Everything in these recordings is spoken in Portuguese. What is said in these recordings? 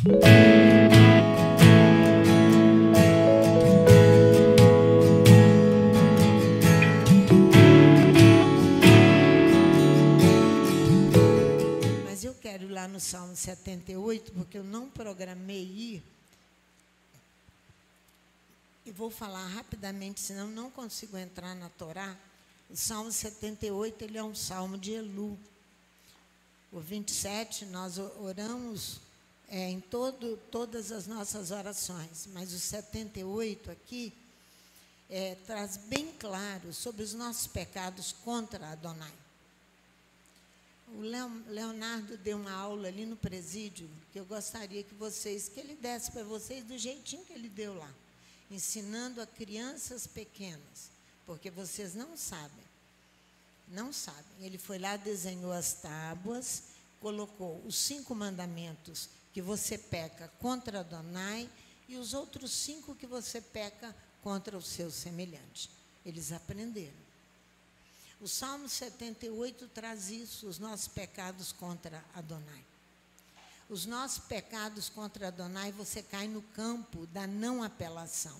Mas eu quero ir lá no Salmo 78, porque eu não programei ir. E vou falar rapidamente, senão não consigo entrar na Torá. O Salmo 78, ele é um salmo de Elu. O 27, nós oramos em todas as nossas orações, mas o 78 aqui traz bem claro sobre os nossos pecados contra Adonai. O Leonardo deu uma aula ali no presídio, que eu gostaria que ele desse para vocês do jeitinho que ele deu lá, ensinando a crianças pequenas, porque vocês não sabem. Não sabem. Ele foi lá, desenhou as tábuas, colocou os 5 mandamentos que você peca contra Adonai e os outros 5 que você peca contra o seu semelhante. Eles aprenderam. O Salmo 78 traz isso, os nossos pecados contra Adonai. Os nossos pecados contra Adonai, você cai no campo da não apelação.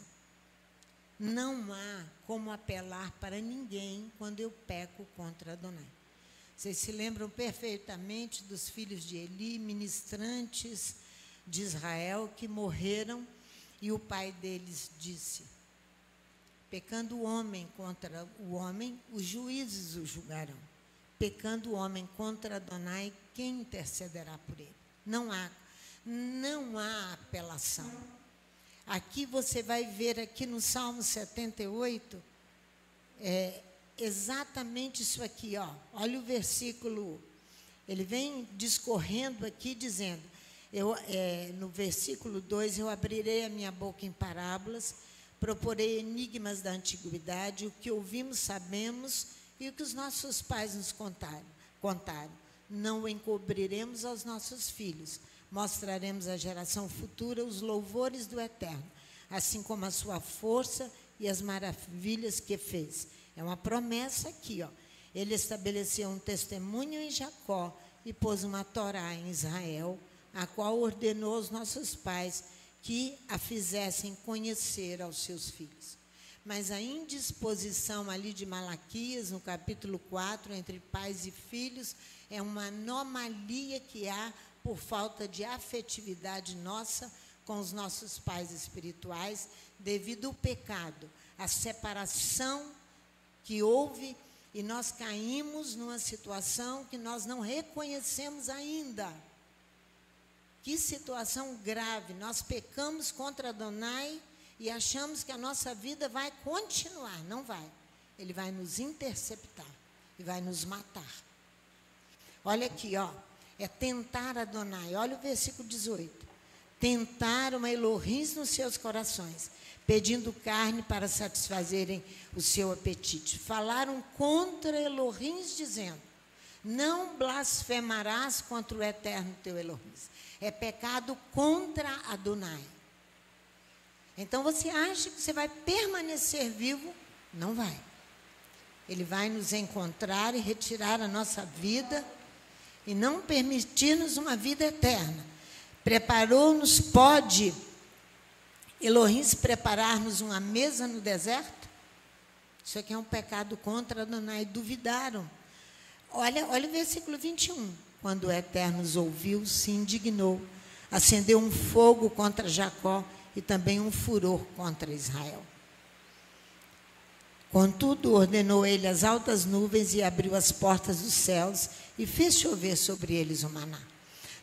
Não há como apelar para ninguém quando eu peco contra Adonai. Vocês se lembram perfeitamente dos filhos de Eli, ministrantes de Israel, que morreram, e o pai deles disse: pecando o homem contra o homem, os juízes o julgarão. Pecando o homem contra Adonai, quem intercederá por ele? Não há apelação. Aqui você vai ver, aqui no Salmo 78, exatamente isso aqui, ó. Olha o versículo, ele vem discorrendo aqui, dizendo, no versículo 2, eu abrirei a minha boca em parábolas, proporei enigmas da antiguidade, o que ouvimos sabemos, e o que os nossos pais nos contaram. Não o encobriremos aos nossos filhos, mostraremos à geração futura os louvores do Eterno, assim como a sua força e as maravilhas que fez. É uma promessa aqui, ó. Ele estabeleceu um testemunho em Jacó e pôs uma Torá em Israel, a qual ordenou aos nossos pais que a fizessem conhecer aos seus filhos. Mas a indisposição ali de Malaquias, no capítulo 4, entre pais e filhos, é uma anomalia que há por falta de afetividade nossa com os nossos pais espirituais, devido ao pecado, a separação que houve, e nós caímos numa situação que nós não reconhecemos ainda. Que situação grave! Nós pecamos contra Adonai e achamos que a nossa vida vai continuar. Não vai. Ele vai nos interceptar e vai nos matar. Olha aqui, ó. É tentar Adonai. Olha o versículo 18. Tentaram a Elohim nos seus corações, pedindo carne para satisfazerem o seu apetite. Falaram contra Elohim, dizendo: não blasfemarás contra o eterno teu Elohim. É pecado contra Adonai. Então você acha que você vai permanecer vivo? Não vai. Ele vai nos encontrar e retirar a nossa vida e não permitir-nos uma vida eterna. Preparou-nos, pode Elohim preparar-nos uma mesa no deserto? Isso aqui é um pecado contra Adonai. Duvidaram. Olha o versículo 21. Quando o Eterno os ouviu, se indignou, acendeu um fogo contra Jacó e também um furor contra Israel. Contudo, ordenou ele as altas nuvens e abriu as portas dos céus e fez chover sobre eles o maná.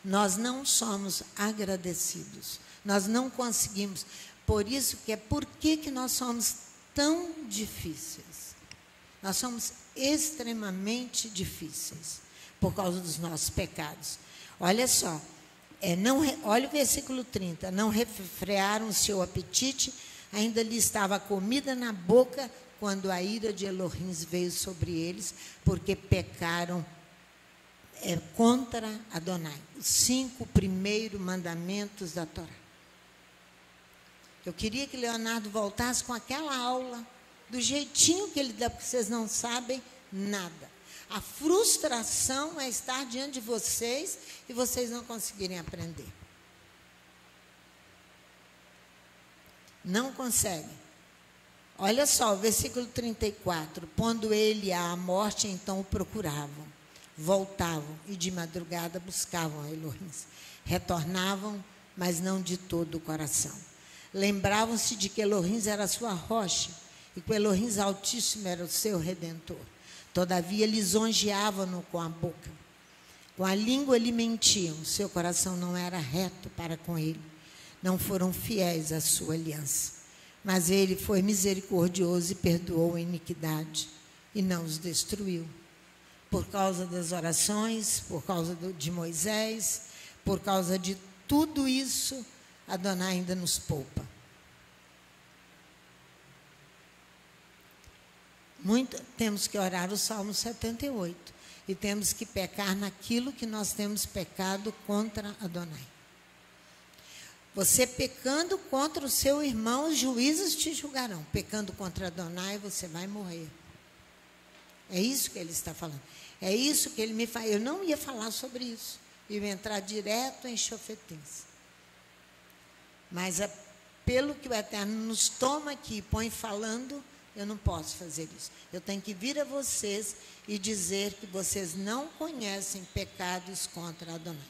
Nós não somos agradecidos, nós não conseguimos. Por isso por que nós somos tão difíceis? Nós somos extremamente difíceis por causa dos nossos pecados. Olha só, olha o versículo 30. Não refrearam o seu apetite, ainda lhe estava a comida na boca, quando a ira de Elohim veio sobre eles, porque pecaram contra Adonai. Os 5 primeiros mandamentos da Torá. Eu queria que Leonardo voltasse com aquela aula, do jeitinho que ele dá, porque vocês não sabem nada. A frustração é estar diante de vocês e vocês não conseguirem aprender. Não consegue. Olha só, o versículo 34. Pondo ele à morte, então o procuravam. Voltavam e de madrugada buscavam a Elohim. Retornavam, mas não de todo o coração. Lembravam-se de que Elohim era a sua rocha e que o Elohim Altíssimo era o seu Redentor. Todavia, lisonjeavam-no com a boca. Com a língua lhe mentiam, seu coração não era reto para com ele. Não foram fiéis à sua aliança. Mas ele foi misericordioso e perdoou a iniquidade e não os destruiu. Por causa das orações, por causa de Moisés, por causa de tudo isso, Adonai ainda nos poupa. Temos que orar o Salmo 78. E temos que pecar naquilo que nós temos pecado contra Adonai. Você pecando contra o seu irmão, os juízes te julgarão. Pecando contra Adonai, você vai morrer. É isso que ele está falando. É isso que ele me faz. Eu não ia falar sobre isso. Eu ia entrar direto em Xofetins. Mas pelo que o Eterno nos toma aqui e põe falando, eu não posso fazer isso. Eu tenho que vir a vocês e dizer que vocês não conhecem pecados contra Adonai.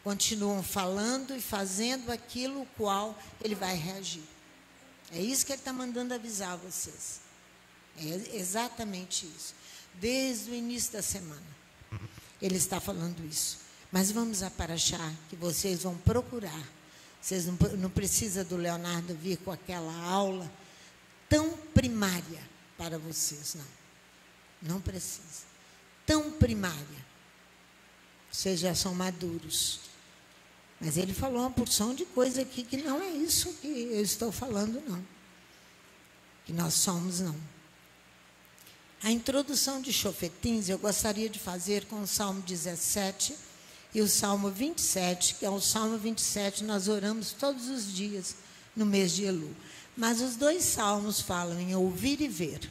Continuam falando e fazendo aquilo o qual ele vai reagir. É isso que ele está mandando avisar vocês. É exatamente isso. Desde o início da semana, ele está falando isso. Mas vamos a Paraxá, que vocês vão procurar. Vocês não precisam do Leonardo vir com aquela aula tão primária para vocês, não. Não precisa. Tão primária. Vocês já são maduros. Mas ele falou uma porção de coisa aqui que não é isso que eu estou falando, não. Que nós somos, não. A introdução de Xofetins eu gostaria de fazer com o Salmo 17 e o Salmo 27, que é o Salmo 27, nós oramos todos os dias no mês de Elu. Mas os dois salmos falam em ouvir e ver.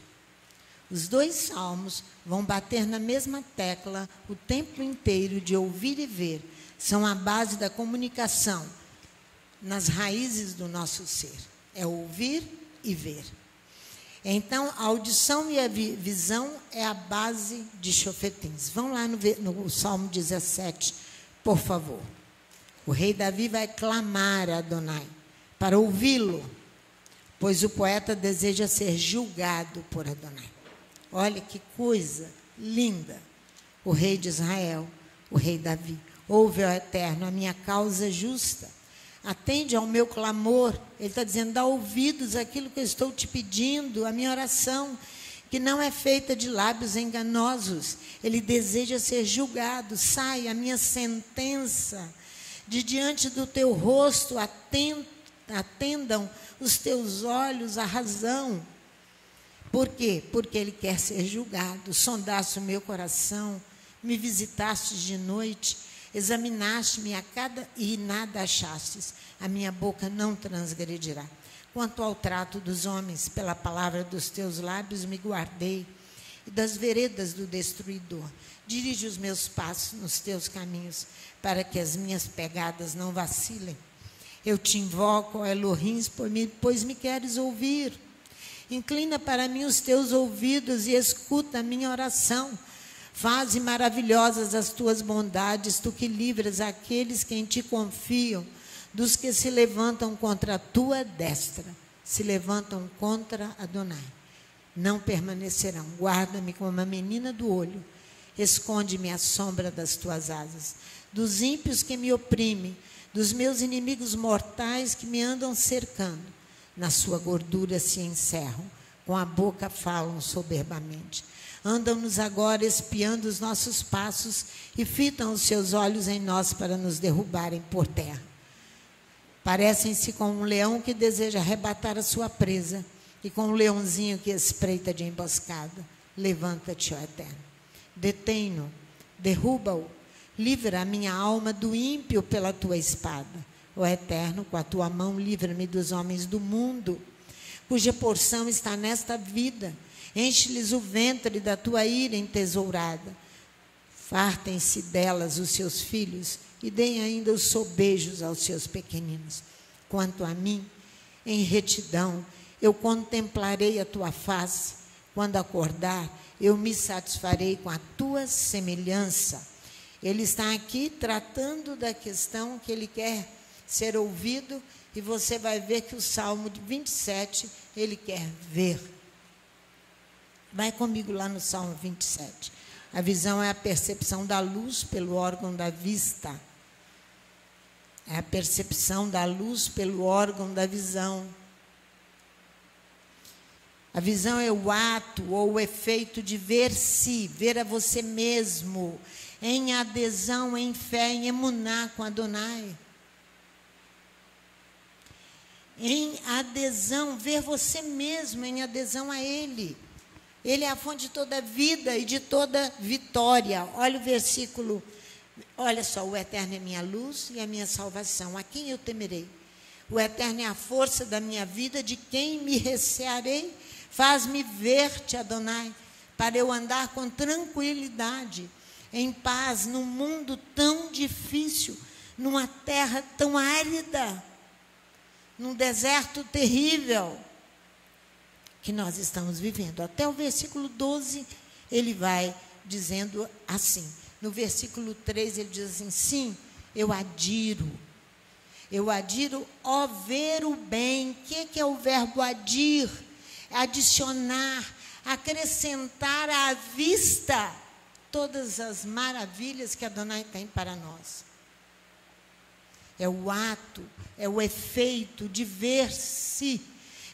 Os dois salmos vão bater na mesma tecla o tempo inteiro de ouvir e ver. São a base da comunicação nas raízes do nosso ser. É ouvir e ver. Então, a audição e a visão é a base de Xofetins. Vão lá no Salmo 17, por favor. O rei Davi vai clamar a Adonai para ouvi-lo, pois o poeta deseja ser julgado por Adonai. Olha que coisa linda. O rei de Israel, o rei Davi. Ouve, ó Eterno, a minha causa justa. Atende ao meu clamor. Ele está dizendo, dá ouvidos àquilo que eu estou te pedindo, a minha oração, que não é feita de lábios enganosos. Ele deseja ser julgado. Sai a minha sentença de diante do teu rosto, atendam os teus olhos à razão. Por quê? Porque ele quer ser julgado. Sondaste o meu coração, me visitaste de noite, examinaste-me e nada achastes. A minha boca não transgredirá. Quanto ao trato dos homens, pela palavra dos teus lábios me guardei, e das veredas do destruidor. Dirige os meus passos nos teus caminhos, para que as minhas pegadas não vacilem. Eu te invoco, ó Elohim, pois me queres ouvir. Inclina para mim os teus ouvidos e escuta a minha oração. Faze maravilhosas as tuas bondades, tu que livras aqueles que em ti confiam, dos que se levantam contra a tua destra, se levantam contra Adonai. Não permanecerão. Guarda-me como uma menina do olho, esconde-me à sombra das tuas asas. Dos ímpios que me oprimem, dos meus inimigos mortais que me andam cercando, na sua gordura se encerram, com a boca falam soberbamente. Andam-nos agora espiando os nossos passos e fitam os seus olhos em nós para nos derrubarem por terra. Parecem-se com um leão que deseja arrebatar a sua presa e com um leãozinho que espreita de emboscada. Levanta-te, ó Eterno. Detém-no, derruba-o, livra a minha alma do ímpio pela tua espada. Ó Eterno, com a tua mão livra-me dos homens do mundo, cuja porção está nesta vida. Enche-lhes o ventre da tua ira entesourada. Fartem-se delas os seus filhos e deem ainda os sobejos aos seus pequeninos. Quanto a mim, em retidão. Eu contemplarei a tua face. Quando acordar, eu me satisfarei com a tua semelhança. Ele está aqui tratando da questão que ele quer ser ouvido, e você vai ver que o Salmo de 27, ele quer ver. Vai comigo lá no Salmo 27. A visão é a percepção da luz pelo órgão da vista. É a percepção da luz pelo órgão da visão. A visão é o ato ou o efeito de ver-se, ver a você mesmo, em adesão, em fé, em emuná com Adonai. Em adesão, ver você mesmo, em adesão a Ele. Ele é a fonte de toda vida e de toda vitória. Olha o versículo, olha só, o Eterno é minha luz e a minha salvação. A quem eu temerei? O Eterno é a força da minha vida, de quem me recearei? Faz-me ver-te, Adonai, para eu andar com tranquilidade, em paz, num mundo tão difícil, numa terra tão árida, num deserto terrível que nós estamos vivendo. Até o versículo 12, ele vai dizendo assim. No versículo 3, ele diz assim: sim, eu adiro, ó, ver o bem. O que é o verbo adir? Adicionar, acrescentar à vista todas as maravilhas que Adonai tem para nós. É o ato, é o efeito de ver-se,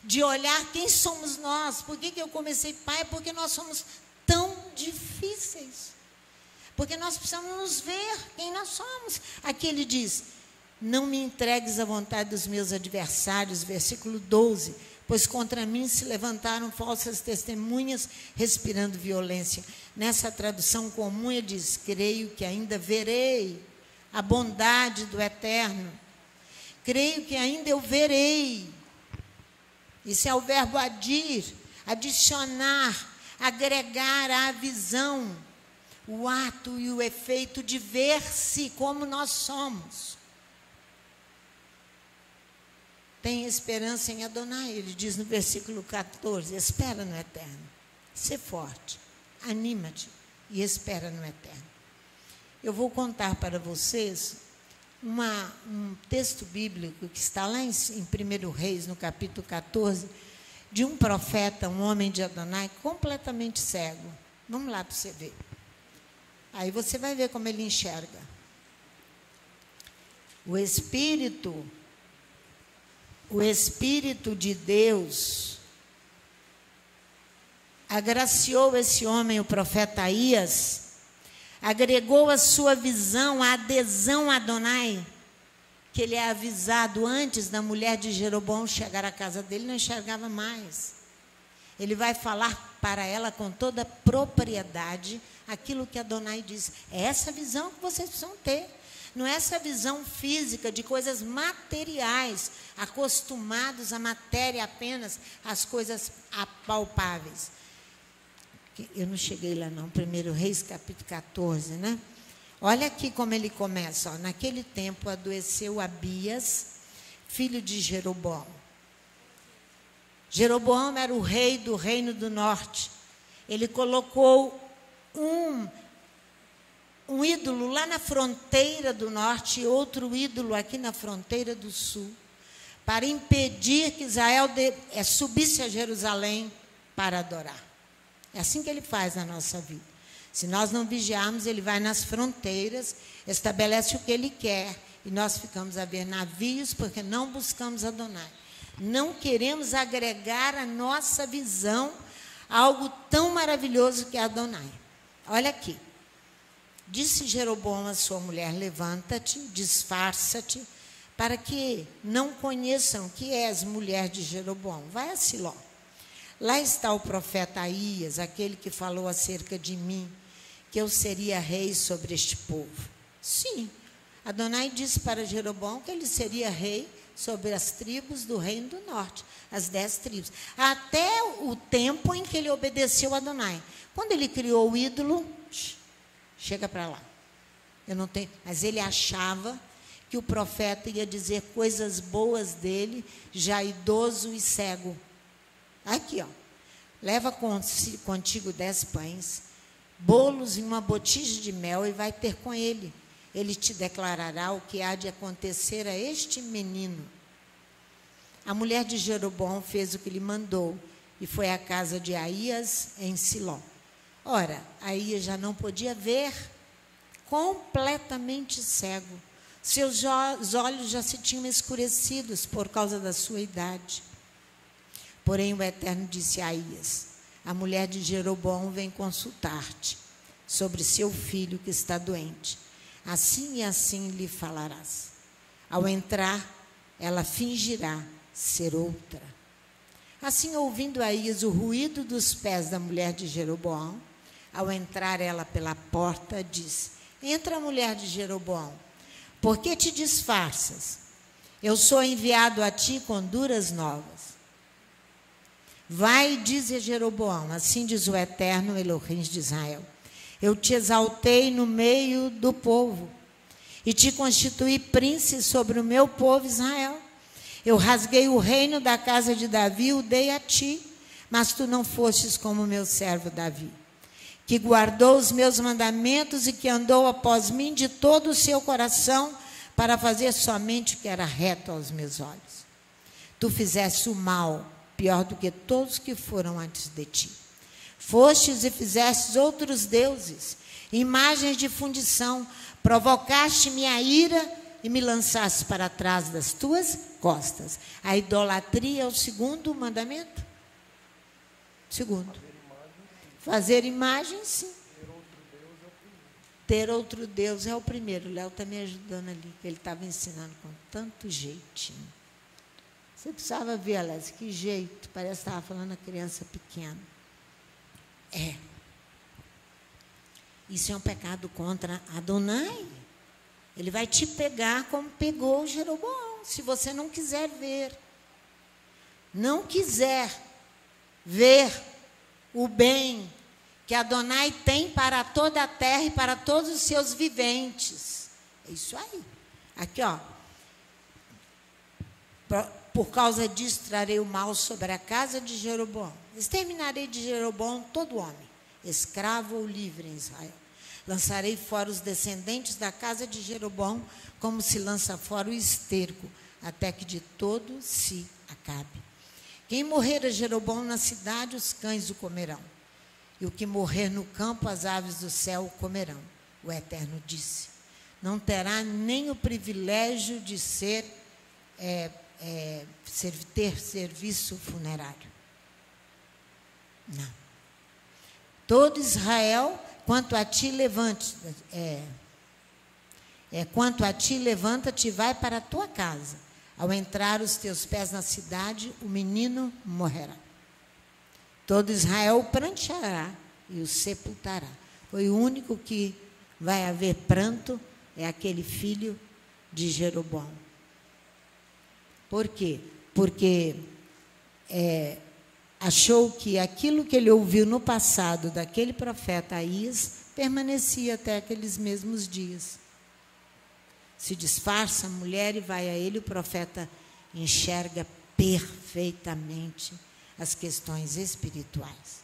de olhar quem somos nós. Por que eu comecei, Pai? Porque nós somos tão difíceis. Porque nós precisamos nos ver quem nós somos. Aqui ele diz: não me entregues à vontade dos meus adversários, versículo 12, pois contra mim se levantaram falsas testemunhas, respirando violência. Nessa tradução comum ele diz: creio que ainda verei a bondade do Eterno. Creio que ainda eu verei. Isso é o verbo adir, adicionar, agregar à visão, o ato e o efeito de ver-se como nós somos. Tem esperança em Adonai, ele diz no versículo 14, espera no Eterno, sê forte, anima-te e espera no Eterno. Eu vou contar para vocês um texto bíblico que está lá em 1 Reis, no capítulo 14, de um profeta, um homem de Adonai, completamente cego. Vamos lá para você ver. Aí você vai ver como ele enxerga. O Espírito de Deus agraciou esse homem, o profeta Aías, agregou a sua visão, a adesão a Adonai, que ele é avisado antes da mulher de Jeroboão chegar à casa dele, não enxergava mais. Ele vai falar para ela com toda propriedade aquilo que Adonai diz. É essa visão que vocês precisam ter. Não é essa visão física de coisas materiais, acostumados à matéria apenas, às coisas apalpáveis. Eu não cheguei lá não, 1 Reis capítulo 14, né? Olha aqui como ele começa, ó. Naquele tempo adoeceu Abias, filho de Jeroboão. Jeroboão era o rei do reino do norte. Ele colocou um ídolo lá na fronteira do norte e outro ídolo aqui na fronteira do sul, para impedir que Israel subisse a Jerusalém para adorar. É assim que ele faz na nossa vida. Se nós não vigiarmos, ele vai nas fronteiras, estabelece o que ele quer, e nós ficamos a ver navios porque não buscamos Adonai. Não queremos agregar à nossa visão algo tão maravilhoso que é Adonai. Olha aqui. Disse Jeroboão à sua mulher: levanta-te, disfarça-te, para que não conheçam que és mulher de Jeroboão. Vai a Siló. Lá está o profeta Aías, aquele que falou acerca de mim, que eu seria rei sobre este povo. Sim, Adonai disse para Jeroboão que ele seria rei sobre as tribos do reino do norte, as 10 tribos, até o tempo em que ele obedeceu a Adonai. Quando ele criou o ídolo, chega para lá. Eu não tenho, mas ele achava que o profeta ia dizer coisas boas dele, já idoso e cego. Aqui, ó. Leva contigo 10 pães, bolos e uma botija de mel e vai ter com ele. Ele te declarará o que há de acontecer a este menino. A mulher de Jeroboão fez o que lhe mandou e foi à casa de Aías em Siló. Ora, Aías já não podia ver, completamente cego. Seus olhos já se tinham escurecidos por causa da sua idade. Porém, o Eterno disse a Aías: a mulher de Jeroboão vem consultar-te sobre seu filho que está doente. Assim e assim lhe falarás. Ao entrar, ela fingirá ser outra. Assim, ouvindo Aías o ruído dos pés da mulher de Jeroboão, ao entrar ela pela porta, disse: entra, mulher de Jeroboão, por que te disfarças? Eu sou enviado a ti com duras novas. Vai, diz a Jeroboão, assim diz o Eterno Elohim de Israel: eu te exaltei no meio do povo e te constituí príncipe sobre o meu povo Israel. Eu rasguei o reino da casa de Davi e o dei a ti, mas tu não fostes como meu servo Davi, que guardou os meus mandamentos e que andou após mim de todo o seu coração para fazer somente o que era reto aos meus olhos. Tu fizeste o mal, pior do que todos que foram antes de ti. Fostes e fizestes outros deuses, imagens de fundição, provocaste minha ira e me lançaste para trás das tuas costas. A idolatria é o segundo mandamento? Segundo. Fazer imagem, sim. Ter outro Deus é o primeiro. O Léo está me ajudando ali, que ele estava ensinando com tanto jeitinho. Você precisava ver, Alessia, que jeito. Parece que estava falando a criança pequena. É. Isso é um pecado contra Adonai. Ele vai te pegar como pegou Jeroboão, se você não quiser ver. Não quiser ver o bem que Adonai tem para toda a terra e para todos os seus viventes. É isso aí. Aqui, ó. Por causa disso, trarei o mal sobre a casa de Jeroboão. Exterminarei de Jeroboão todo homem, escravo ou livre em Israel. Lançarei fora os descendentes da casa de Jeroboão, como se lança fora o esterco, até que de todo se acabe. Quem morrer a Jeroboão na cidade, os cães o comerão. E o que morrer no campo, as aves do céu o comerão. O Eterno disse: não terá nem o privilégio de ter serviço funerário. Não. Todo Israel, quanto a ti, levanta-te e vai para a tua casa. Ao entrar os teus pés na cidade, o menino morrerá. Todo Israel o pranteará e o sepultará. Foi o único que vai haver pranto, é aquele filho de Jeroboão. Por quê? Porque achou que aquilo que ele ouviu no passado daquele profeta Aías permanecia até aqueles mesmos dias. Se disfarça a mulher e vai a ele, o profeta enxerga perfeitamente as questões espirituais.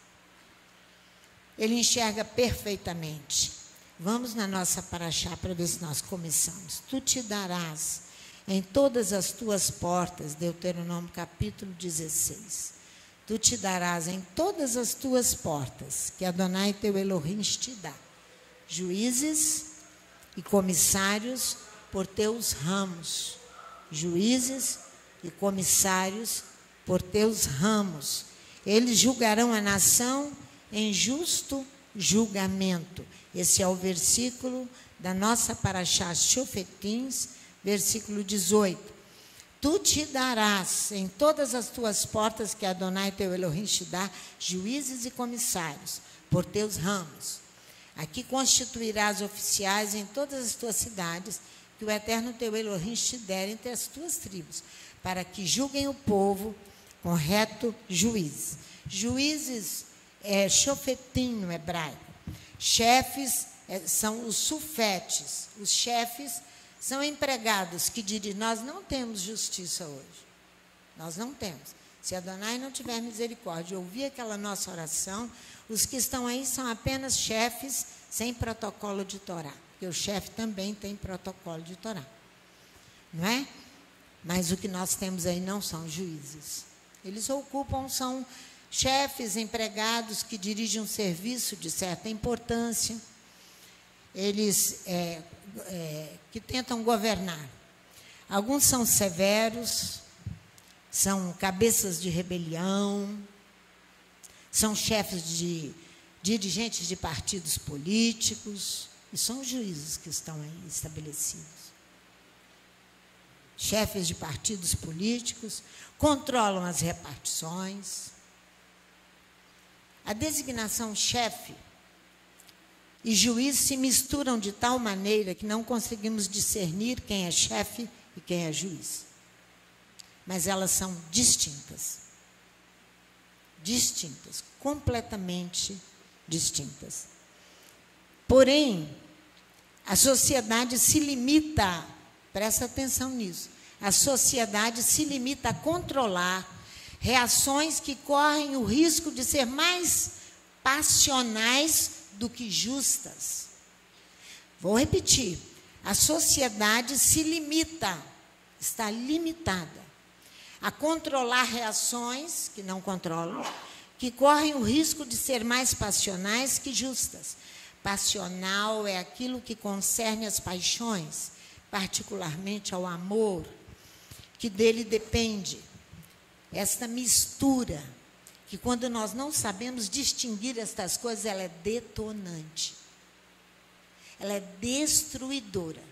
Ele enxerga perfeitamente. Vamos na nossa paraxá para ver se nós começamos. Tu te darás em todas as tuas portas, Deuteronômio capítulo 16. Tu te darás em todas as tuas portas, que Adonai teu Elohim te dá, juízes e comissários por teus ramos. Juízes e comissários por teus ramos. Eles julgarão a nação em justo julgamento. Esse é o versículo da nossa paraxá Shofetins, versículo 18. Tu te darás em todas as tuas portas que Adonai teu Elohim te dá, juízes e comissários por teus ramos. Aqui constituirás oficiais em todas as tuas cidades que o Eterno teu Elohim te der entre as tuas tribos, para que julguem o povo com reto juízo. Juízes é shofetim no hebraico. Chefes são os sufetes. Os chefes São empregados que dirigem. Nós não temos justiça hoje. Nós não temos. Se Adonai não tiver misericórdia, ouvir aquela nossa oração, os que estão aí são apenas chefes sem protocolo de Torá. Porque o chefe também tem protocolo de Torá. Não é? Mas o que nós temos aí não são juízes. Eles ocupam, são chefes, empregados que dirigem um serviço de certa importância. Eles que tentam governar. Alguns são severos, são cabeças de rebelião, são chefes de dirigentes de partidos políticos, e são juízes que estão aí estabelecidos. Chefes de partidos políticos, controlam as repartições. A designação chefe e juiz se misturam de tal maneira que não conseguimos discernir quem é chefe e quem é juiz. Mas elas são distintas. Distintas, completamente distintas. Porém, a sociedade se limita, presta atenção nisso, a sociedade se limita a controlar reações que correm o risco de ser mais passionais do que justas. Vou repetir, a sociedade se limita, está limitada a controlar reações que não controlam, que correm o risco de ser mais passionais que justas. Passional é aquilo que concerne as paixões, particularmente ao amor, que dele depende. Esta mistura, que quando nós não sabemos distinguir estas coisas, ela é detonante. Ela é destruidora.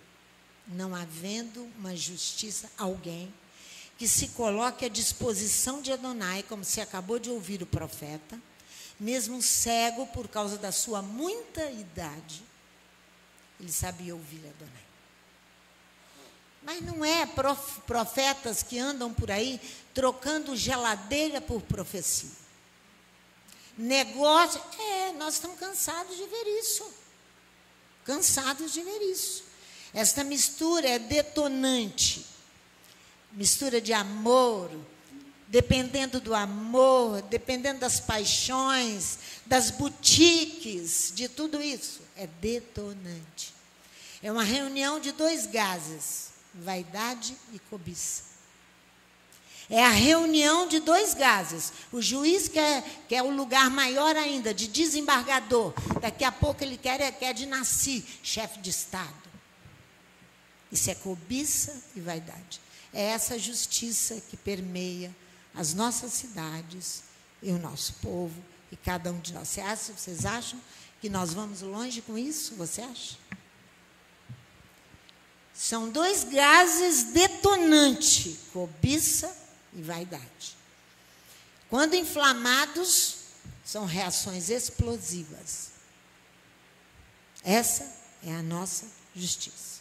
Não havendo uma justiça, alguém que se coloque à disposição de Adonai, como se acabou de ouvir o profeta, mesmo cego por causa da sua muita idade, ele sabia ouvir Adonai. Mas não é profetas que andam por aí trocando geladeira por profecia. Negócio, nós estamos cansados de ver isso. Cansados de ver isso. Esta mistura é detonante. Mistura de amor, dependendo do amor, dependendo das paixões, das boutiques, de tudo isso. É detonante. É uma reunião de dois gases, vaidade e cobiça. É a reunião de dois gases. O juiz quer o lugar maior ainda, de desembargador. Daqui a pouco ele quer de nasci, chefe de Estado. Isso é cobiça e vaidade. É essa justiça que permeia as nossas cidades e o nosso povo e cada um de nós. Vocês acham que nós vamos longe com isso? Você acha? São dois gases detonantes, cobiça e vaidade. Quando inflamados, são reações explosivas. Essa é a nossa justiça.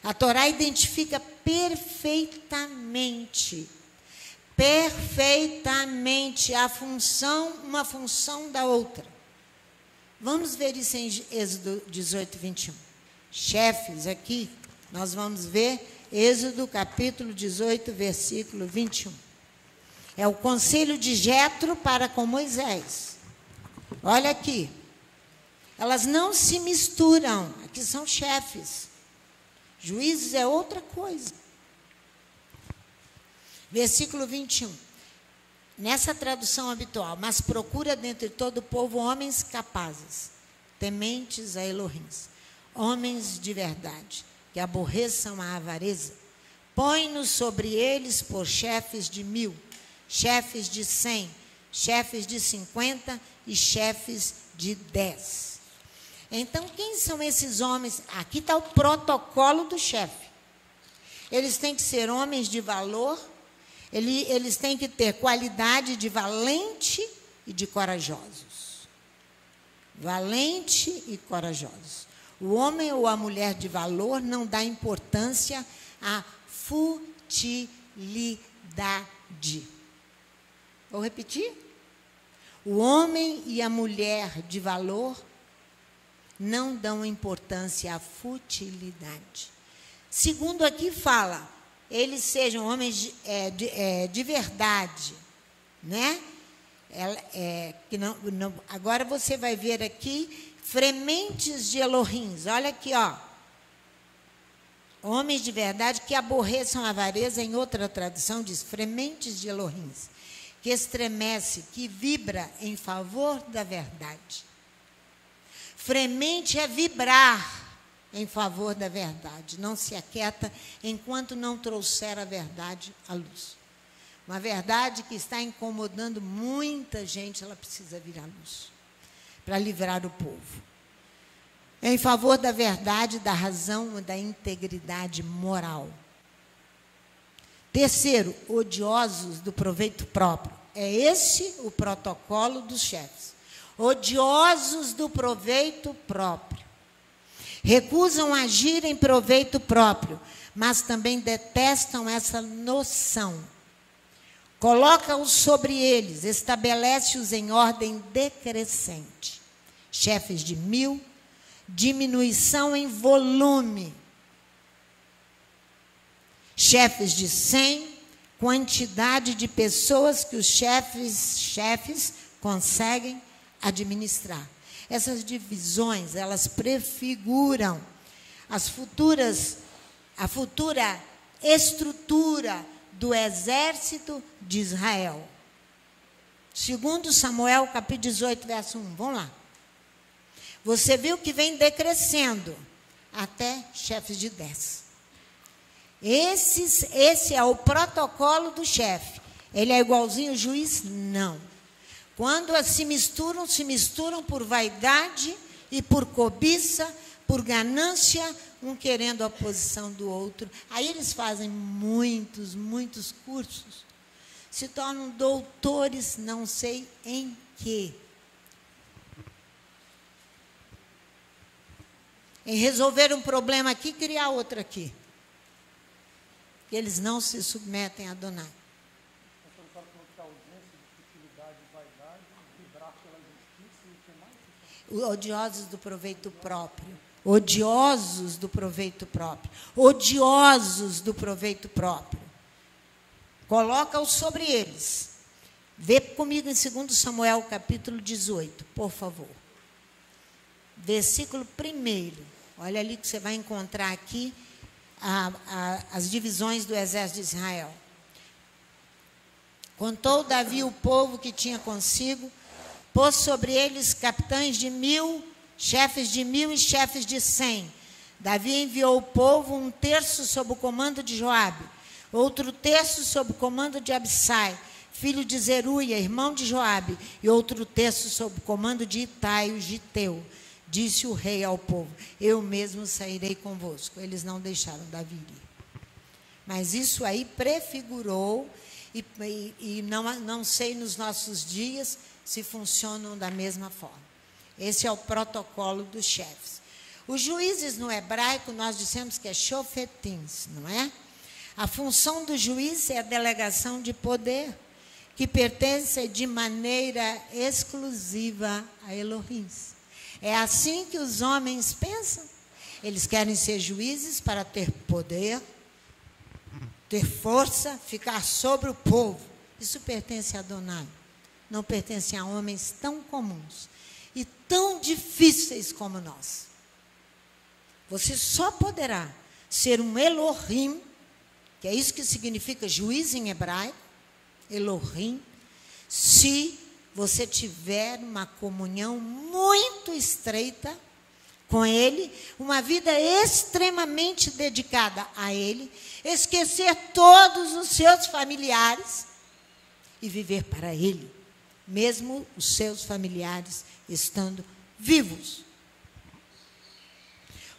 A Torá identifica perfeitamente uma função da outra. Vamos ver isso em Êxodo 18, 21. Chefes, aqui, nós vamos ver Êxodo capítulo 18, versículo 21. É o conselho de Jetro para com Moisés. Olha aqui. Elas não se misturam. Aqui são chefes. Juízes é outra coisa. Versículo 21. Nessa tradução habitual, mas procura dentre todo o povo homens capazes, tementes a Elohim, homens de verdade, que aborreçam a avareza. Põe-nos sobre eles por chefes de 1000, chefes de 100, chefes de 50 e chefes de 10. Então, quem são esses homens? Aqui está o protocolo do chefe. Eles têm que ser homens de valor, eles têm que ter qualidade de valente e de corajosos. Valente e corajosos. O homem ou a mulher de valor não dá importância à futilidade. Vou repetir? O homem e a mulher de valor não dão importância à futilidade. Segundo aqui fala, eles sejam homens de verdade, né? Que não, agora você vai ver aqui, frementes de Elohim. Olha aqui, ó. Homens de verdade que aborreçam a avareza, em outra tradução diz, frementes de Elohim, que estremece, que vibra em favor da verdade. Fremente é vibrar em favor da verdade, não se aquieta enquanto não trouxer a verdade à luz. Uma verdade que está incomodando muita gente, ela precisa vir à luz, para livrar o povo. Em favor da verdade, da razão e da integridade moral. Terceiro, odiosos do proveito próprio. É esse o protocolo dos chefes. Odiosos do proveito próprio. Recusam agir em proveito próprio, mas também detestam essa noção. Coloca-os sobre eles, estabelece-os em ordem decrescente. Chefes de 1000, diminuição em volume. Chefes de 100, quantidade de pessoas que os chefes conseguem administrar. Essas divisões, elas prefiguram a futura estrutura do exército de Israel. Segundo Samuel, capítulo 18, verso 1. Vamos lá. Você viu que vem decrescendo até chefes de 10. Esse é o protocolo do chefe. Ele é igualzinho ao juiz? Não. Quando se misturam por vaidade e por cobiça, por ganância, um querendo a posição do outro. Aí eles fazem muitos cursos, se tornam doutores, não sei em quê. Em resolver um problema aqui, criar outro aqui. Eles não se submetem a Adonai. Odiosos do proveito próprio. Odiosos do proveito próprio. Odiosos do proveito próprio. Coloca-os sobre eles. Vê comigo em 2 Samuel, capítulo 18, por favor. Versículo 1. Olha ali que você vai encontrar aqui as divisões do exército de Israel. Contou Davi o povo que tinha consigo, pôs sobre eles capitães de 1000, chefes de 1000 e chefes de 100. Davi enviou o povo, um terço sob o comando de Joabe, outro terço sob o comando de Abissai, filho de Zeruia, irmão de Joabe, e outro terço sob o comando de Itai, o giteu. Disse o rei ao povo, eu mesmo sairei convosco. Eles não deixaram Davi ir. Mas isso aí prefigurou, e não sei nos nossos dias se funcionam da mesma forma. Esse é o protocolo dos chefes. Os juízes no hebraico, nós dissemos que é shofetins, não é? A função do juiz é a delegação de poder, que pertence de maneira exclusiva a Elohim. É assim que os homens pensam. Eles querem ser juízes para ter poder, ter força, ficar sobre o povo. Isso pertence a Adonai. Não pertence a homens tão comuns e tão difíceis como nós. Você só poderá ser um Elohim, que é isso que significa juiz em hebraico, Elohim, se você tiver uma comunhão muito estreita com Ele, uma vida extremamente dedicada a Ele, esquecer todos os seus familiares e viver para Ele, mesmo os seus familiares estando vivos.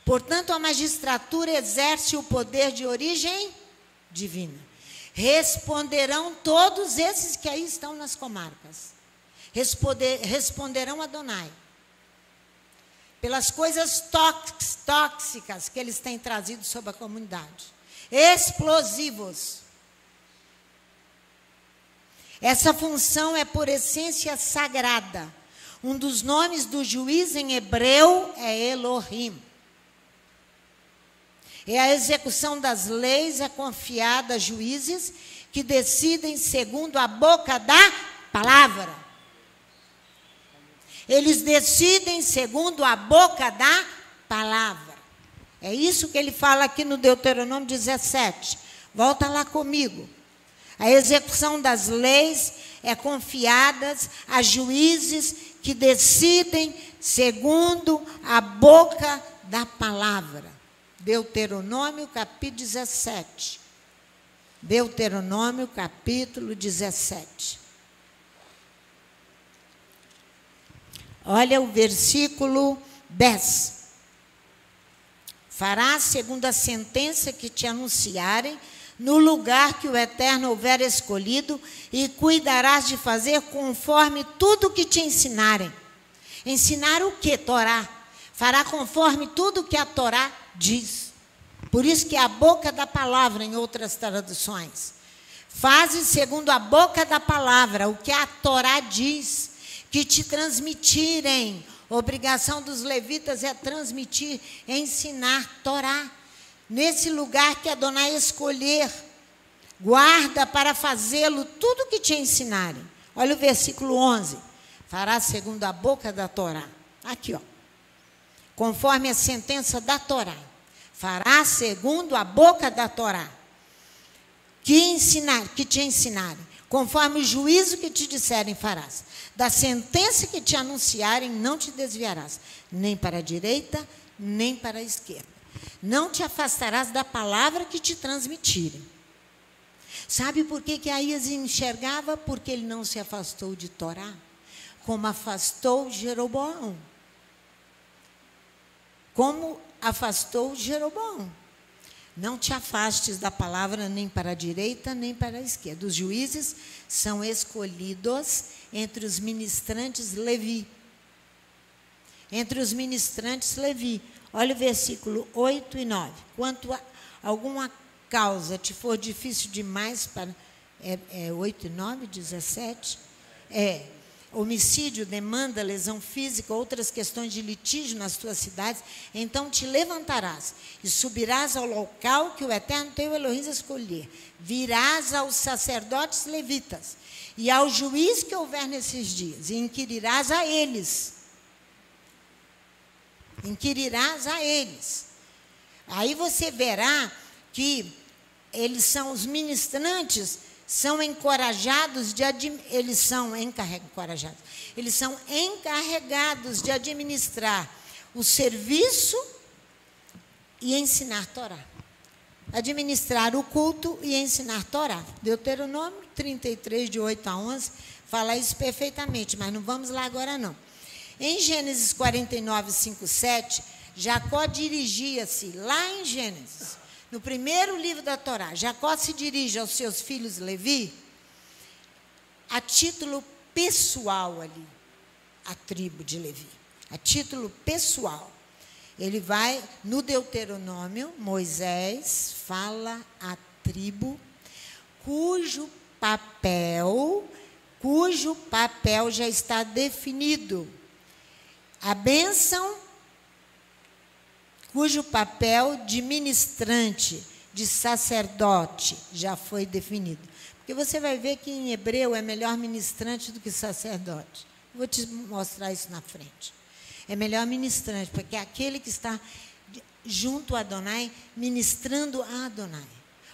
Portanto, a magistratura exerce o poder de origem divina. Responderão todos esses que aí estão nas comarcas. Responderão a Adonai pelas coisas tóxicas que eles têm trazido sobre a comunidade. Explosivos. Essa função é por essência sagrada. Um dos nomes do juiz em hebreu é Elohim. E a execução das leis é confiada a juízes que decidem segundo a boca da palavra. Eles decidem segundo a boca da palavra. É isso que ele fala aqui no Deuteronômio 17. Volta lá comigo. A execução das leis é confiada a juízes que decidem segundo a boca da palavra. Deuteronômio capítulo 17. Deuteronômio capítulo 17. Olha o versículo 10. Farás segundo a sentença que te anunciarem, no lugar que o Eterno houver escolhido, e cuidarás de fazer conforme tudo que te ensinarem. Ensinar o que? Torá. Fará conforme tudo que a Torá diz. Por isso que é a boca da palavra, em outras traduções. Faze segundo a boca da palavra, o que a Torá diz, que te transmitirem. Obrigação dos levitas é transmitir, ensinar Torá. Nesse lugar que Adonai escolher, guarda para fazê-lo tudo que te ensinarem. Olha o versículo 11. Fará segundo a boca da Torá. Aqui, ó. Conforme a sentença da Torá. Fará segundo a boca da Torá. Que te ensinarem. Conforme o juízo que te disserem, farás. Da sentença que te anunciarem, não te desviarás, nem para a direita, nem para a esquerda. Não te afastarás da palavra que te transmitirem. Sabe por que Aías enxergava? Porque ele não se afastou de Torá, como afastou Jeroboão. Como afastou Jeroboão. Não te afastes da palavra nem para a direita, nem para a esquerda. Os juízes são escolhidos entre os ministrantes Levi. Entre os ministrantes Levi. Olha o versículo 8 e 9. Quanto a alguma causa te for difícil demais para... 8 e 9, 17? Homicídio, demanda, lesão física, outras questões de litígio nas tuas cidades, então te levantarás e subirás ao local que o Eterno teu Elohim escolher. Virás aos sacerdotes levitas e ao juiz que houver nesses dias, e inquirirás a eles. Inquirirás a eles. Aí você verá que eles são os ministrantes, são encorajados eles são encarregados de administrar o serviço e ensinar Torá. Administrar o culto e ensinar Torá. Deuteronômio 33, de 8 a 11, fala isso perfeitamente, mas não vamos lá agora não. Em Gênesis 49, 5, 7, Jacó dirigia-se, lá em Gênesis, no primeiro livro da Torá, Jacó se dirige aos seus filhos Levi, a título pessoal ali, a tribo de Levi, a título pessoal. Ele vai, no Deuteronômio, Moisés fala a tribo, cujo papel já está definido. A bênção, cujo papel de ministrante, de sacerdote, já foi definido. Porque você vai ver que em hebreu é melhor ministrante do que sacerdote. Vou te mostrar isso na frente. É melhor ministrante, porque é aquele que está junto a Adonai, ministrando a Adonai.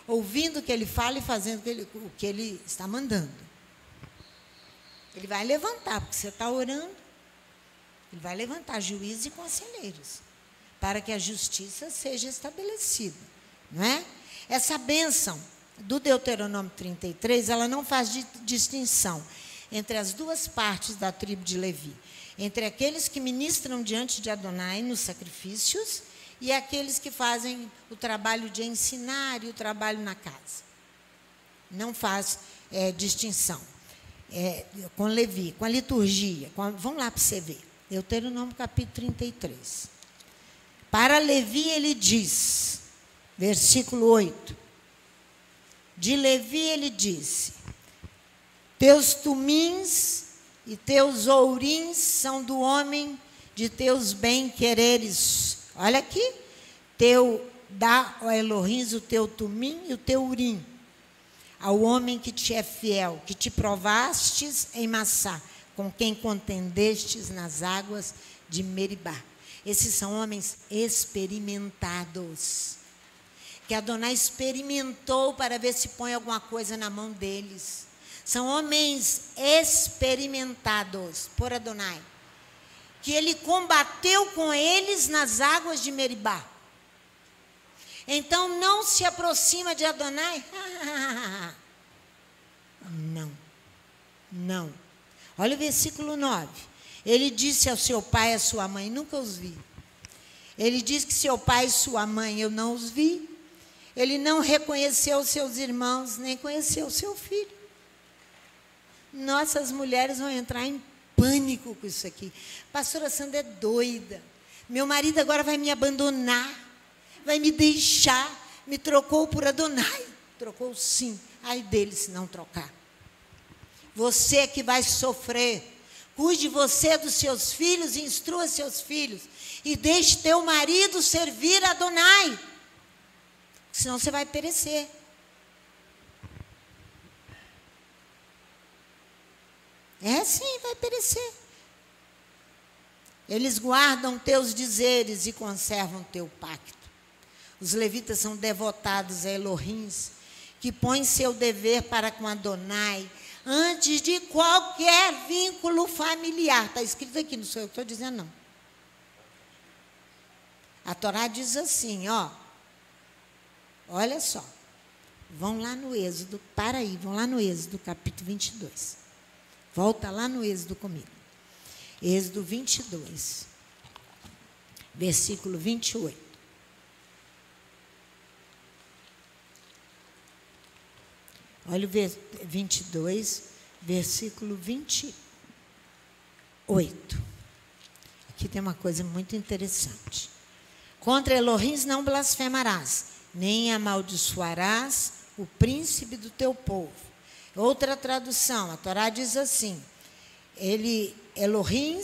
Ouvindo o que ele fala e fazendo o que ele está mandando. Ele vai levantar, porque você está orando. Ele vai levantar juízes e conselheiros, para que a justiça seja estabelecida, não é? Essa bênção do Deuteronômio 33, ela não faz distinção entre as duas partes da tribo de Levi, entre aqueles que ministram diante de Adonai nos sacrifícios e aqueles que fazem o trabalho de ensinar e o trabalho na casa. Não faz distinção com Levi, com a liturgia. Vamos lá para você ver. Deuteronômio capítulo 33. Para Levi ele diz, versículo 8, de Levi ele disse, teus tumins e teus ourins são do homem de teus bem-quereres. Olha aqui, teu dá ao Elohim o teu tumim e o teu urim, ao homem que te é fiel, que te provastes em Massá, com quem contendestes nas águas de Meribá. Esses são homens experimentados, que Adonai experimentou para ver se põe alguma coisa na mão deles. São homens experimentados por Adonai, que ele combateu com eles nas águas de Meribá. Então, não se aproxima de Adonai. Não, não. Olha o versículo 9. Ele disse ao seu pai e à sua mãe, nunca os vi. Ele disse que seu pai e sua mãe, eu não os vi. Ele não reconheceu seus irmãos, nem conheceu seu filho. Nossas mulheres vão entrar em pânico com isso aqui. Pastora Sandra é doida. Meu marido agora vai me abandonar, vai me deixar, me trocou por Adonai. Trocou sim, ai dele se não trocar. Você que vai sofrer. Cuide você dos seus filhos e instrua seus filhos. E deixe teu marido servir a Adonai. Senão você vai perecer. É sim, vai perecer. Eles guardam teus dizeres e conservam teu pacto. Os levitas são devotados a Elohim, que põem seu dever para com Adonai, antes de qualquer vínculo familiar. Está escrito aqui, não sou eu que estou dizendo, não. A Torá diz assim, ó. Olha só. Vão lá no Êxodo, para aí, vão lá no Êxodo, capítulo 22. Volta lá no Êxodo comigo. Êxodo 22, versículo 28. Olha o 22, versículo 28. Aqui tem uma coisa muito interessante. Contra Elohim não blasfemarás, nem amaldiçoarás o príncipe do teu povo. Outra tradução, a Torá diz assim, Elohim,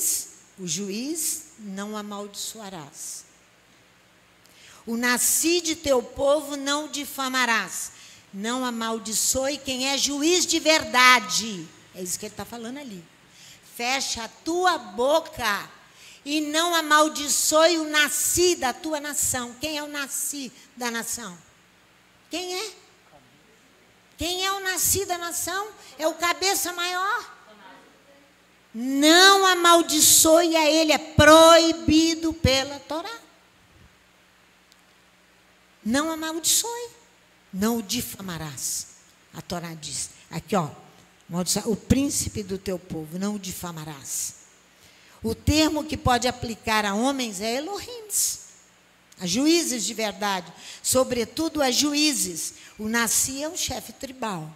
o juiz, não amaldiçoarás. O nasci de teu povo não difamarás. Não amaldiçoe quem é juiz de verdade. É isso que ele está falando ali. Fecha a tua boca e não amaldiçoe o nasci da tua nação. Quem é o nasci da nação? Quem é? Quem é o nasci da nação? É o cabeça maior. Não amaldiçoe a ele, é proibido pela Torá. Não amaldiçoe. Não o difamarás. A Torá diz. Aqui, ó. O príncipe do teu povo, não o difamarás. O termo que pode aplicar a homens é Elohim. A juízes de verdade. Sobretudo a juízes. O nasci é o chefe tribal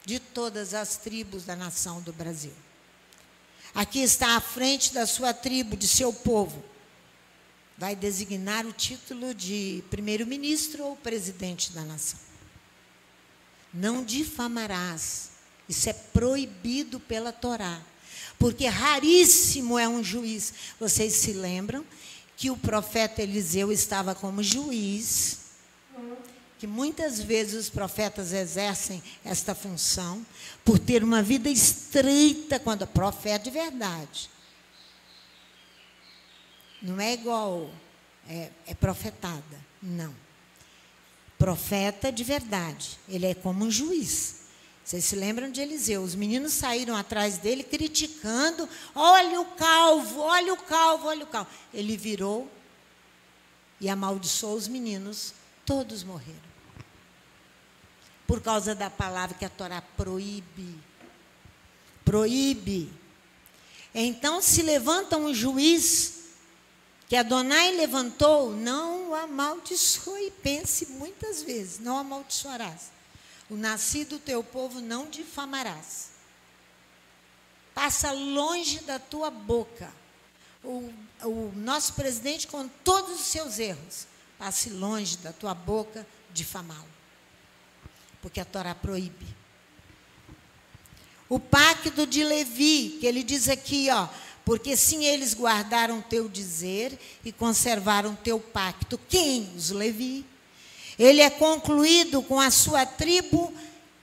de todas as tribos da nação do Brasil. Aqui está à frente da sua tribo, de seu povo. Vai designar o título de primeiro-ministro ou presidente da nação. Não difamarás. Isso é proibido pela Torá. Porque raríssimo é um juiz. Vocês se lembram que o profeta Eliseu estava como juiz, que muitas vezes os profetas exercem esta função, por ter uma vida estreita quando profeta de verdade. Não é igual, é profetada, não. Profeta de verdade, ele é como um juiz. Vocês se lembram de Eliseu? Os meninos saíram atrás dele criticando, olha o calvo, olha o calvo, olha o calvo. Ele virou e amaldiçoou os meninos, todos morreram. Por causa da palavra que a Torá proíbe. Proíbe. Então se levanta um juiz que Adonai levantou, não o amaldiçoe, pense muitas vezes, não amaldiçoarás. O nascido do teu povo não difamarás. Passa longe da tua boca. O nosso presidente, com todos os seus erros, passe longe da tua boca difamá-lo. Porque a Torá proíbe. O pacto de Levi, que ele diz aqui, ó, Porque sim, eles guardaram teu dizer e conservaram teu pacto. Quem? Os Levi. Ele é concluído com a sua tribo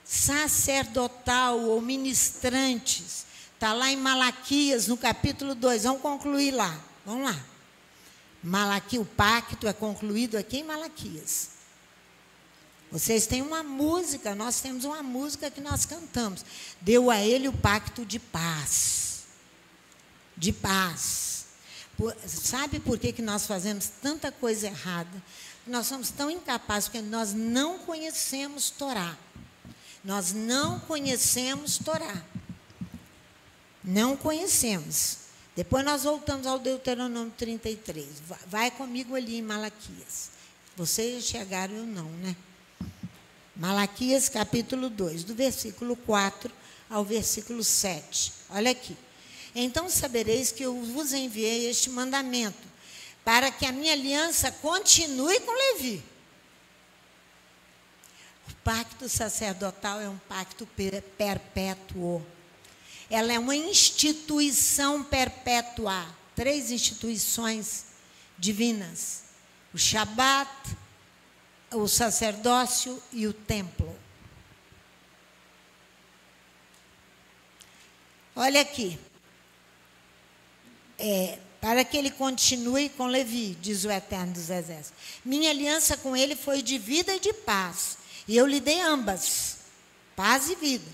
sacerdotal ou ministrantes. Está lá em Malaquias, no capítulo 2. Vamos concluir lá. Vamos lá. Malaquias, o pacto é concluído aqui em Malaquias. Vocês têm uma música, nós temos uma música que nós cantamos. Deu a ele o pacto de paz. De paz. Sabe por que nós fazemos tanta coisa errada? Nós somos tão incapazes, porque nós não conhecemos Torá. Nós não conhecemos Torá. Não conhecemos. Depois nós voltamos ao Deuteronômio 33. Vai comigo ali em Malaquias. Vocês chegaram, eu não, né? Malaquias capítulo 2, do versículo 4 ao versículo 7. Olha aqui. Então sabereis que eu vos enviei este mandamento, para que a minha aliança continue com Levi. O pacto sacerdotal é um pacto perpétuo. Ela é uma instituição perpétua. 3 instituições divinas. O Shabat, o sacerdócio e o templo. Olha aqui. Para que ele continue com Levi, diz o Eterno dos Exércitos. Minha aliança com ele foi de vida e de paz. E eu lhe dei ambas, paz e vida,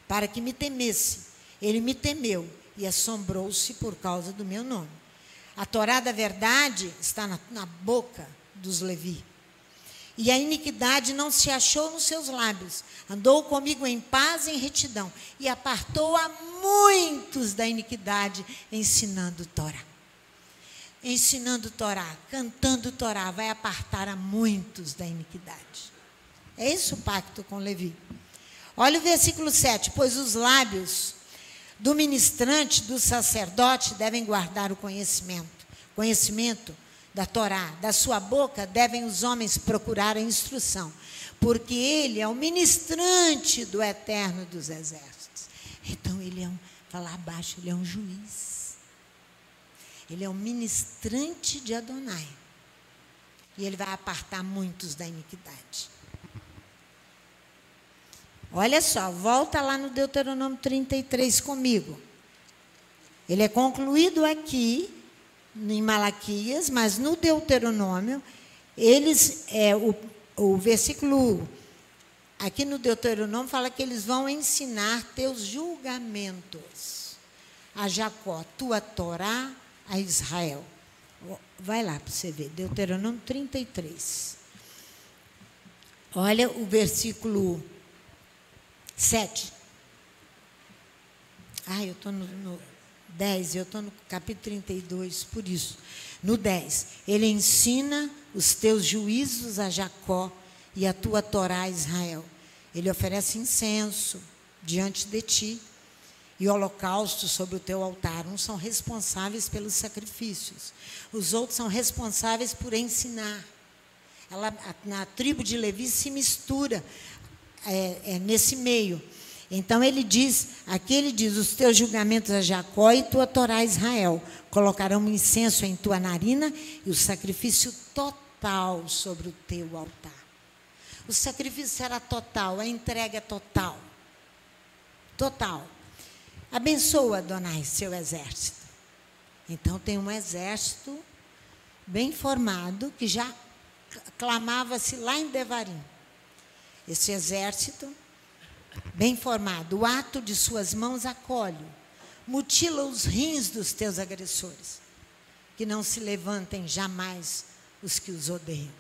para que me temesse. Ele me temeu e assombrou-se por causa do meu nome. A Torá da verdade está na boca dos Levi. E a iniquidade não se achou nos seus lábios. Andou comigo em paz e em retidão. E apartou a muitos da iniquidade, ensinando Torá. Ensinando Torá, cantando Torá, vai apartar a muitos da iniquidade. É esse o pacto com Levi. Olha o versículo 7. Pois os lábios do ministrante, do sacerdote, devem guardar o conhecimento da Torá. Da sua boca devem os homens procurar a instrução, porque ele é o ministrante do Eterno dos Exércitos. Então ele fala abaixo, ele é um juiz. Ele é um ministrante de Adonai. E ele vai apartar muitos da iniquidade. Olha só, volta lá no Deuteronômio 33 comigo. Ele é concluído aqui, em Malaquias, mas no Deuteronômio, o versículo, aqui no Deuteronômio, fala que eles vão ensinar teus julgamentos a Jacó, tua Torá a Israel. Vai lá para você ver, Deuteronômio 33. Olha o versículo 7. Eu estou no 10, eu estou no capítulo 32, por isso. No 10, ele ensina os teus juízos a Jacó e a tua Torá a Israel. Ele oferece incenso diante de ti e holocausto sobre o teu altar. Uns são responsáveis pelos sacrifícios, os outros são responsáveis por ensinar. Na tribo de Levi se mistura nesse meio. Então ele diz, os teus julgamentos a Jacó e tua Torá a Israel. Colocarão incenso em tua narina e o sacrifício total sobre o teu altar. O sacrifício será total, a entrega total. Total. Abençoa, Adonai, seu exército. Então tem um exército bem formado, que já clamava-se lá em Devarim. Esse exército bem formado, o ato de suas mãos acolhe, mutila os rins dos teus agressores, que não se levantem jamais os que os odeiam.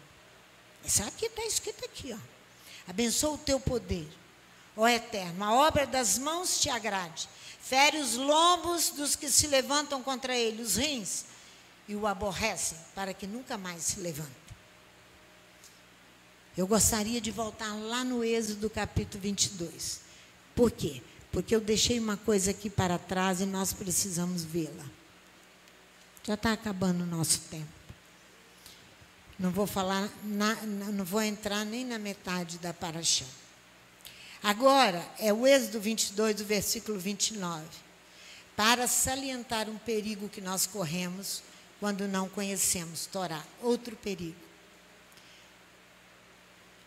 Isso aqui está escrito aqui, ó. Abençoa o teu poder, ó Eterno, a obra das mãos te agrade, fere os lombos dos que se levantam contra ele, os rins, e o aborrecem, para que nunca mais se levante. Eu gostaria de voltar lá no Êxodo capítulo 22. Por quê? Porque eu deixei uma coisa aqui para trás e nós precisamos vê-la. Já está acabando o nosso tempo. Não vou falar, não vou entrar nem na metade da paraxá. Agora, é o Êxodo 22, do versículo 29. para salientar um perigo que nós corremos quando não conhecemos Torá. Outro perigo.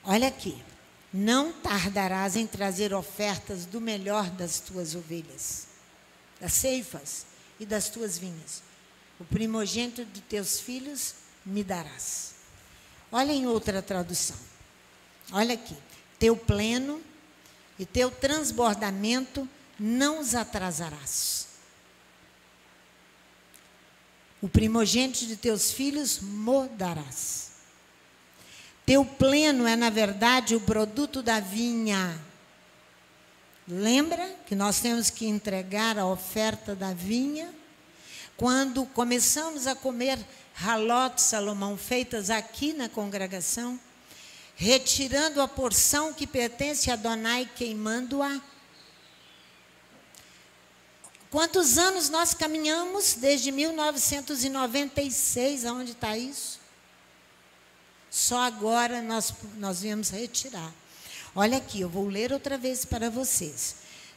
Olha aqui. Não tardarás em trazer ofertas do melhor das tuas ovelhas, das ceifas e das tuas vinhas. O primogênito de teus filhos me darás. Olha em outra tradução. Olha aqui. Teu pleno e teu transbordamento não os atrasarás. O primogênito de teus filhos me darás. Teu pleno é, na verdade, o produto da vinha. Lembra que nós temos que entregar a oferta da vinha? Quando começamos a comer halot Salomão feitas aqui na congregação, retirando a porção que pertence a Adonai, queimando-a. Quantos anos nós caminhamos desde 1996? Aonde está isso? Só agora nós viemos retirar. Olha aqui, eu vou ler outra vez para vocês.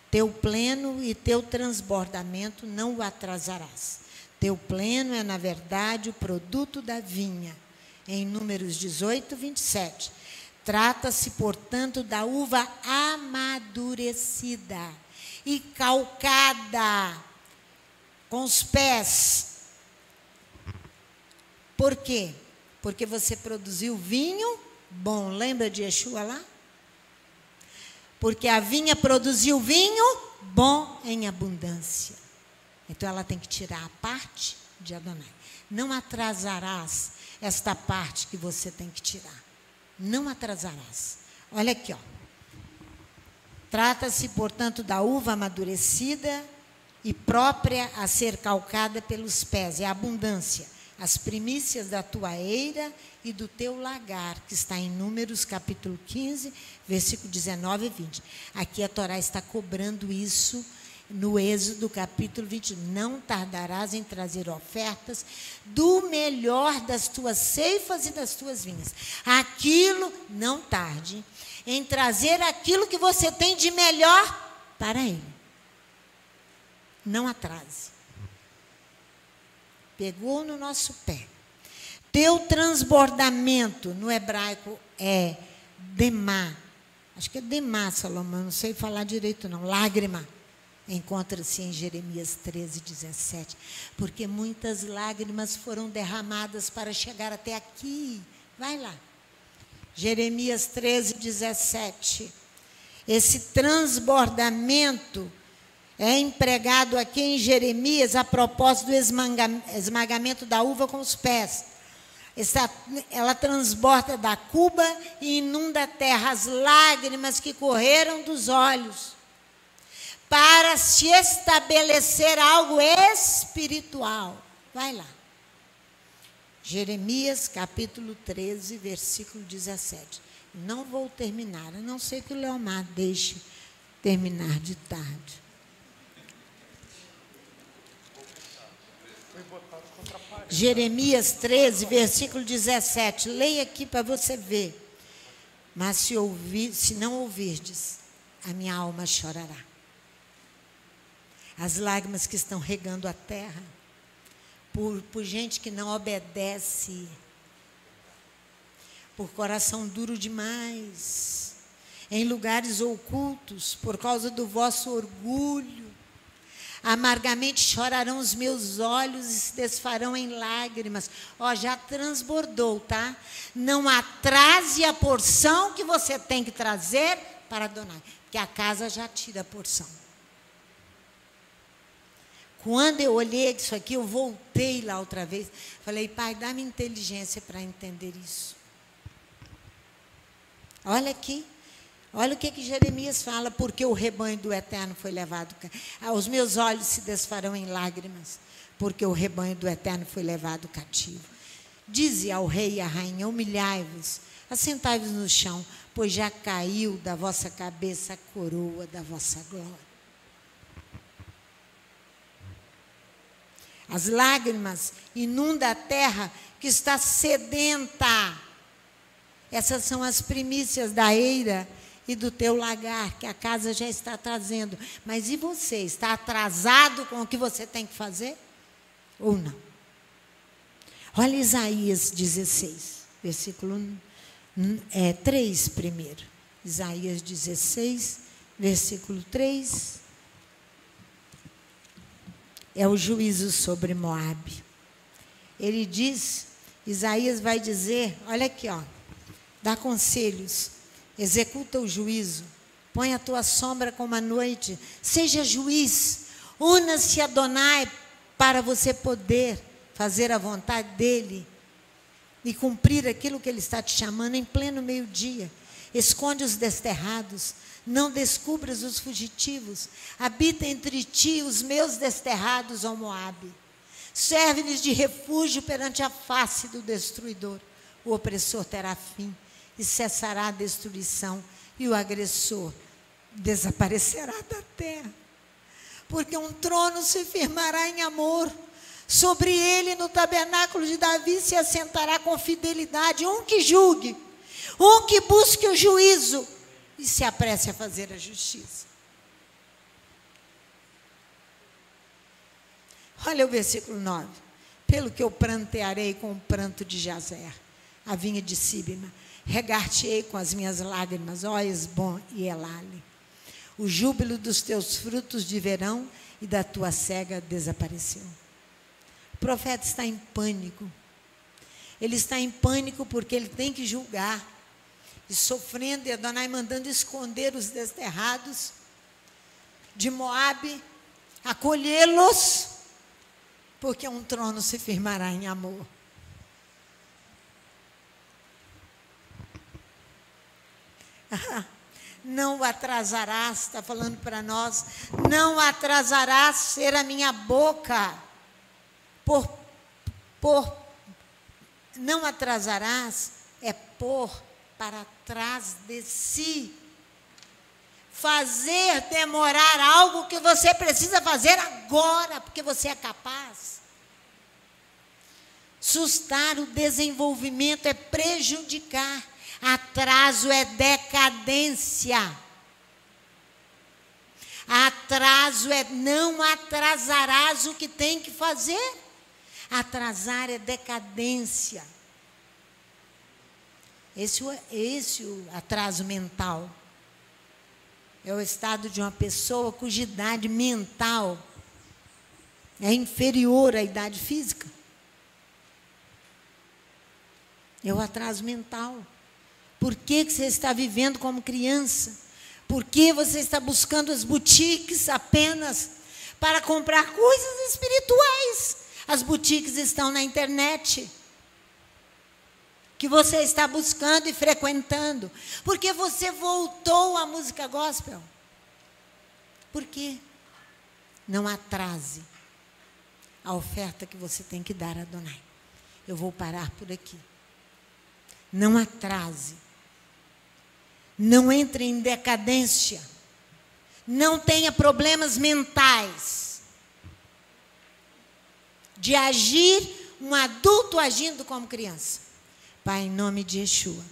Teu pleno e teu transbordamento não o atrasarás. Teu pleno é, na verdade, o produto da vinha. Em Números 18, 27. Trata-se, portanto, da uva amadurecida e calcada com os pés. Por quê? Porque você produziu vinho bom. Lembra de Yeshua lá? Porque a vinha produziu vinho bom em abundância. Então ela tem que tirar a parte de Adonai. Não atrasarás esta parte que você tem que tirar. Não atrasarás. Olha aqui, ó. Trata-se, portanto, da uva amadurecida e própria a ser calcada pelos pés. É a abundância. As primícias da tua eira e do teu lagar, que está em Números capítulo 15, versículo 19 e 20. Aqui a Torá está cobrando isso no Êxodo capítulo 20. Não tardarás em trazer ofertas do melhor das tuas ceifas e das tuas vinhas. Aquilo, não tarde em trazer aquilo que você tem de melhor para ele. Não atrase. Pegou no nosso pé. Teu transbordamento, no hebraico, é demá. Acho que é demá, Salomão, não sei falar direito não. Lágrima. Encontra-se em Jeremias 13, 17. Porque muitas lágrimas foram derramadas para chegar até aqui. Vai lá. Jeremias 13, 17. Esse transbordamento é empregado aqui em Jeremias a propósito do esmagamento da uva com os pés. Ela transborda da cuba e inunda a terra, as lágrimas que correram dos olhos, para se estabelecer algo espiritual. Vai lá. Jeremias capítulo 13, versículo 17. Não vou terminar, a não ser que o Leomar deixe terminar de tarde. Jeremias 13, versículo 17. Leia aqui para você ver. Mas se não ouvirdes, a minha alma chorará. As lágrimas que estão regando a terra, por gente que não obedece, por coração duro demais, em lugares ocultos, por causa do vosso orgulho. Amargamente chorarão os meus olhos e se desfarão em lágrimas. Ó, já transbordou, tá? Não atrase a porção que você tem que trazer para Adonai, porque a casa já tira a porção. Quando eu olhei isso aqui, eu voltei lá outra vez. Falei, Pai, dá-me inteligência para entender isso. Olha aqui. Olha o que Jeremias fala, porque o rebanho do Eterno foi levado. Os meus olhos se desfarão em lágrimas, porque o rebanho do Eterno foi levado cativo. Dize ao rei e à rainha, humilhai-vos, assentai-vos no chão, pois já caiu da vossa cabeça a coroa da vossa glória. As lágrimas inundam a terra que está sedenta. Essas são as primícias da eira e do teu lagar, que a casa já está trazendo. Mas e você? Está atrasado com o que você tem que fazer? Ou não? Olha Isaías 16, versículo 3 primeiro. Isaías 16, versículo 3. É o juízo sobre Moabe. Ele diz, Isaías vai dizer, olha aqui, ó, dá conselhos, executa o juízo, põe a tua sombra como a noite, seja juiz, una-se a Adonai para você poder fazer a vontade dele e cumprir aquilo que ele está te chamando em pleno meio-dia. Esconde os desterrados, não descubras os fugitivos, habita entre ti os meus desterrados, ó Moabe. Serve-lhes de refúgio perante a face do destruidor. O opressor terá fim e cessará a destruição, e o agressor desaparecerá da terra. Porque um trono se firmará em amor, sobre ele no tabernáculo de Davi se assentará com fidelidade, um que julgue, um que busque o juízo e se apresse a fazer a justiça. Olha o versículo 9. Pelo que eu prantearei com o pranto de Jazer, a vinha de Sibma, regar-te-ei com as minhas lágrimas, ó Esbom e Elale. O júbilo dos teus frutos de verão e da tua cega desapareceu. O profeta está em pânico. Ele está em pânico porque ele tem que julgar. E sofrendo, e Adonai mandando esconder os desterrados de Moabe, acolhê-los, porque um trono se firmará em amor. Não o atrasarás, está falando para nós, não atrasarás ser a minha boca, não atrasarás, é pôr para trás de si, fazer demorar algo que você precisa fazer agora, porque você é capaz. Sustar o desenvolvimento é prejudicar, atraso é decadência. Atraso é não atrasarás o que tem que fazer. Atrasar é decadência. Esse o atraso mental. É o estado de uma pessoa cuja idade mental é inferior à idade física. É o atraso mental. Por que você está vivendo como criança? Por que você está buscando as boutiques apenas para comprar coisas espirituais? As boutiques estão na internet, que você está buscando e frequentando. Porque você voltou à música gospel. Por quê? Não atrase a oferta que você tem que dar a Adonai. Eu vou parar por aqui. Não atrase. Não entre em decadência. Não tenha problemas mentais de agir, um adulto agindo como criança. Pai, em nome de Yeshua,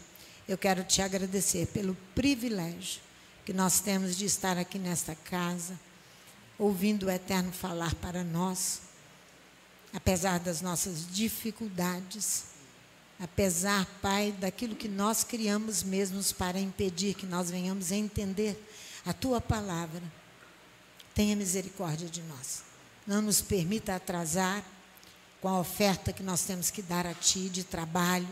eu quero te agradecer pelo privilégio que nós temos de estar aqui nesta casa, ouvindo o Eterno falar para nós, apesar das nossas dificuldades, apesar, Pai, daquilo que nós criamos mesmos para impedir que nós venhamos a entender a Tua palavra. Tenha misericórdia de nós. Não nos permita atrasar com a oferta que nós temos que dar a Ti de trabalho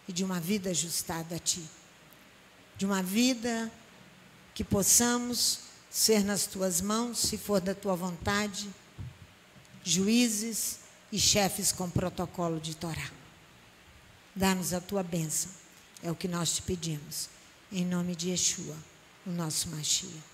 e de uma vida ajustada a Ti. De uma vida que possamos ser nas Tuas mãos, se for da Tua vontade, juízes e chefes com protocolo de Torá. Dá-nos a Tua bênção. É o que nós te pedimos. Em nome de Yeshua, o nosso Mashiach.